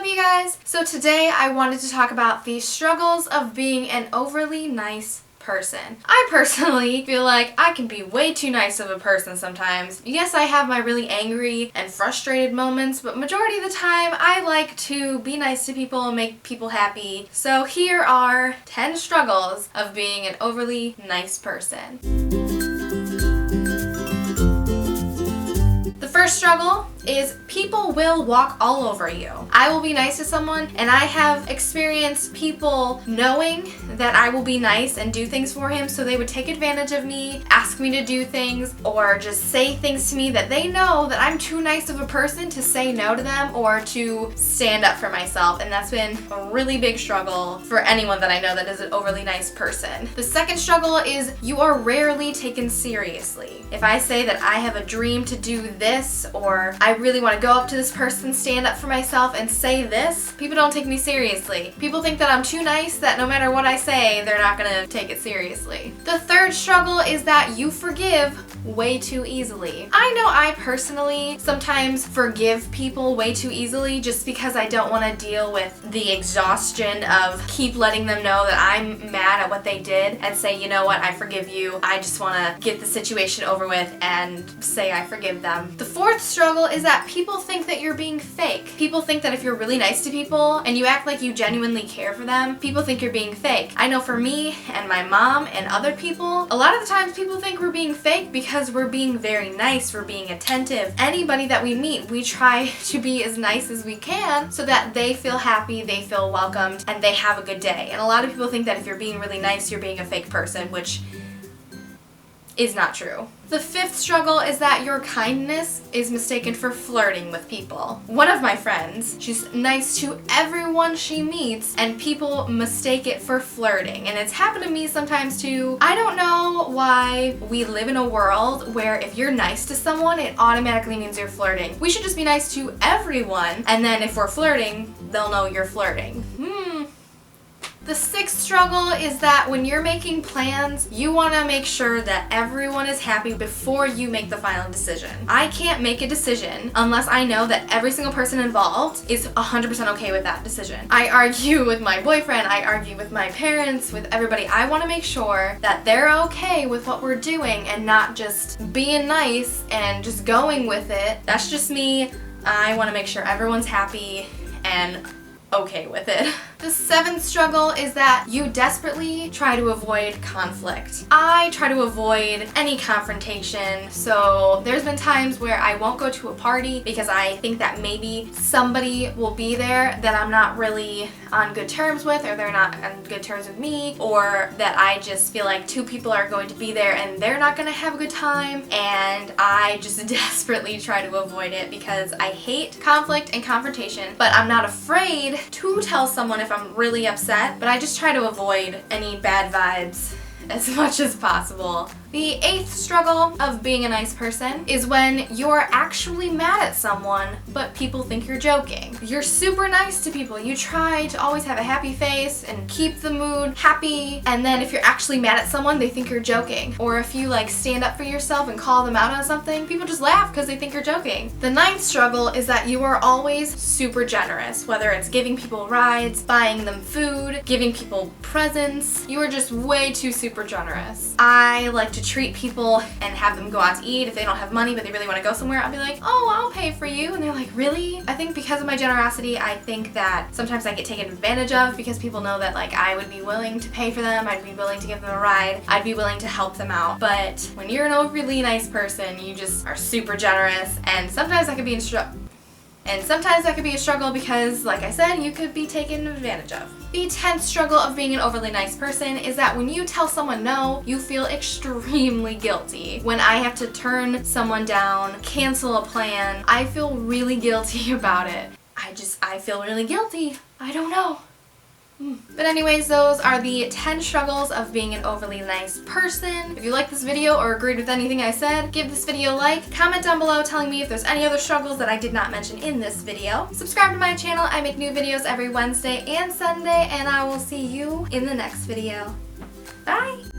up, you guys? So today I wanted to talk about the struggles of being an overly nice person. I personally feel like I can be way too nice of a person sometimes. Yes, I have my really angry and frustrated moments, but majority of the time I like to be nice to people and make people happy. So here are 10 struggles of being an overly nice person. The first struggle is people will walk all over you. I will be nice to someone and I have experienced people knowing that I will be nice and do things for him, so they would take advantage of me, ask me to do things, or just say things to me that they know that I'm too nice of a person to say no to them or to stand up for myself, and that's been a really big struggle for anyone that I know that is an overly nice person. The second struggle is you are rarely taken seriously. If I say that I have a dream to do this, or I really want to go up to this person, stand up for myself, and say this, people don't take me seriously. People think that I'm too nice that no matter what I say, they're not gonna take it seriously. The third struggle is that you forgive way too easily. I know I personally sometimes forgive people way too easily just because I don't want to deal with the exhaustion of keep letting them know that I'm mad at what they did and say, you know what, I forgive you. I just want to get the situation over with and say I forgive them. The fourth struggle is that people think that you're being fake. People think that if you're really nice to people and you act like you genuinely care for them, people think you're being fake. I know for me and my mom and other people, a lot of the times people think we're being fake because we're being very nice, we're being attentive. Anybody that we meet, we try to be as nice as we can so that they feel happy, they feel welcomed, and they have a good day. And a lot of people think that if you're being really nice, you're being a fake person, which is not true. The fifth struggle is that your kindness is mistaken for flirting with people. One of my friends, she's nice to everyone she meets, and people mistake it for flirting. And it's happened to me sometimes too. I don't know why we live in a world where if you're nice to someone, it automatically means you're flirting. We should just be nice to everyone, and then if we're flirting, they'll know you're flirting. The sixth struggle is that when you're making plans, you want to make sure that everyone is happy before you make the final decision. I can't make a decision unless I know that every single person involved is 100% okay with that decision. I argue with my boyfriend, I argue with my parents, with everybody. I want to make sure that they're okay with what we're doing and not just being nice and just going with it. That's just me. I want to make sure everyone's happy and okay with it. The seventh struggle is that you desperately try to avoid conflict. I try to avoid any confrontation, so there's been times where I won't go to a party because I think that maybe somebody will be there that I'm not really on good terms with, or they're not on good terms with me, or that I just feel like two people are going to be there and they're not going to have a good time, and I just desperately try to avoid it because I hate conflict and confrontation, but I'm not afraid to tell someone if I'm really upset, but I just try to avoid any bad vibes as much as possible. The eighth struggle of being a nice person is when you're actually mad at someone, but people think you're joking. You're super nice to people. You try to always have a happy face and keep the mood happy, and then if you're actually mad at someone, they think you're joking. Or if you like stand up for yourself and call them out on something, people just laugh because they think you're joking. The ninth struggle is that you are always super generous, whether it's giving people rides, buying them food, giving people presents. You are just way too super generous. I like to treat people and have them go out to eat. If they don't have money but they really want to go somewhere, I'll be like, oh, I'll pay for you. And they're like, really? I think because of my generosity, I think that sometimes I get taken advantage of because people know that like I would be willing to pay for them, I'd be willing to give them a ride, I'd be willing to help them out. But when you're an overly nice person, you just are super generous, and sometimes that could be a struggle because, like I said, you could be taken advantage of. The 10th struggle of being an overly nice person is that when you tell someone no, you feel extremely guilty. When I have to turn someone down, cancel a plan, I feel really guilty about it. I feel really guilty. I don't know. But anyways, those are the 10 struggles of being an overly nice person. If you liked this video or agreed with anything I said, give this video a like, comment down below telling me if there's any other struggles that I did not mention in this video. Subscribe to my channel. I make new videos every Wednesday and Sunday, and I will see you in the next video. Bye!